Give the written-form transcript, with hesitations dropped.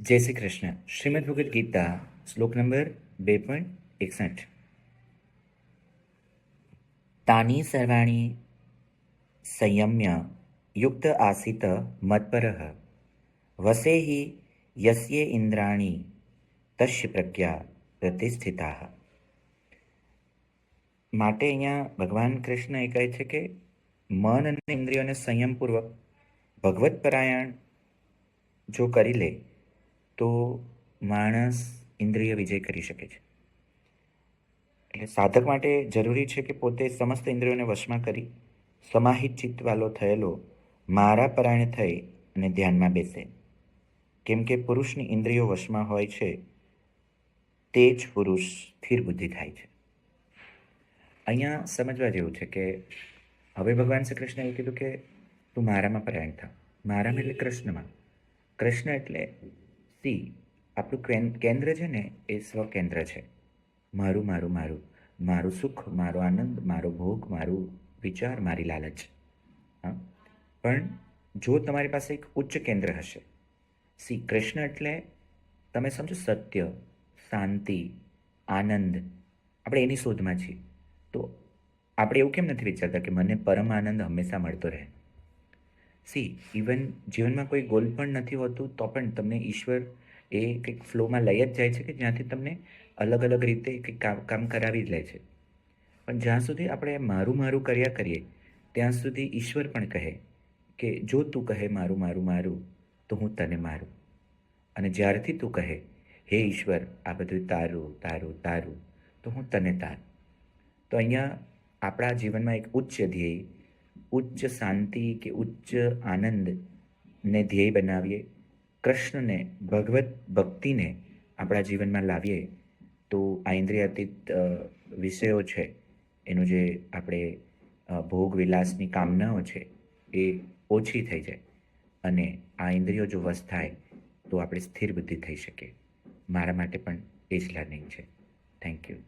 જય શ્રી કૃષ્ણ. શ્રીમદ ભગવદ્ ગીતા શ્લોક નંબર 2.61. તાની સર્વાણી સંયમ્ય યુક્ત આસિત મત્પરઃ વસેહિ યસ્ય ઇન્દ્રાણી તસ્ય પ્રજ્ઞા પ્રતિષ્ઠિતાઃ. માટે અહીંયા ભગવાન કૃષ્ણ એ કહે છે કે મન અને ઇન્દ્રિયોને સંયમપૂર્વક ભગવત પરાયણ જો કરી લે તો માણસ ઇન્દ્રિય વિજય કરી શકે છે. એટલે સાધક માટે જરૂરી છે કે પોતે સમસ્ત ઇન્દ્રિયોને વશમાં કરી સમાહિત ચિત્તવાલો થયેલો મારા પરાયણ થઈ અને ધ્યાનમાં બેસે. કેમ કે પુરુષની ઇન્દ્રિયો વશમાં હોય છે તે જ પુરુષ સ્થિર બુદ્ધિ થાય છે. અહીંયા સમજવા જેવું છે કે હવે ભગવાન શ્રી કૃષ્ણએ એવું કીધું કે તું મારામાં પરાયણ થા. મારામાં એટલે કૃષ્ણમાં. કૃષ્ણ એટલે આપણું કેન્દ્ર છે ને એ સ્વકેન્દ્ર છે. મારું મારું મારું મારું સુખ, મારો આનંદ, મારો ભોગ, મારું વિચાર, મારી લાલચ. હા, પણ જો તમારી પાસે એક ઉચ્ચ કેન્દ્ર હશે, કૃષ્ણ એટલે તમે સમજો સત્ય, શાંતિ, આનંદ, આપણે એની શોધમાં છીએ. તો આપણે એવું કેમ નથી વિચારતા કે મને પરમ આનંદ હંમેશા મળતો રહે? ઇવન જીવનમાં કોઈ ગોલ પણ નથી હોતું તો પણ તમને ઈશ્વર એ કંઈક ફ્લોમાં લઈ જ જાય છે કે જ્યાંથી તમને અલગ અલગ રીતે કંઈક કામ કરાવી જ લે છે. પણ જ્યાં સુધી આપણે મારું મારું કર્યા કરીએ ત્યાં સુધી ઈશ્વર પણ કહે કે જો તું કહે મારું મારું મારું તો હું તને મારું. અને જ્યારથી તું કહે હે ઈશ્વર આ બધું તારું તારું તારું તો હું તને તાર. તો અહીંયા આપણા જીવનમાં એક ઉચ્ચ ધ્યેય, ઉચ્ચ શાંતિ કે ઉચ્ચ આનંદને ધ્યેય બનાવીએ, કૃષ્ણને, ભગવત ભક્તિને આપણા જીવનમાં લાવીએ તો આ ઇન્દ્રિયાતીત વિષયો છે એનું જે આપણે ભોગ વિલાસની કામનાઓ છે એ ઓછી થઈ જાય અને આ ઇન્દ્રિયો જો વશ થાય તો આપણે સ્થિર બુદ્ધિ થઈ શકીએ. મારા માટે પણ એ જ લર્નિંગ છે. Thank you.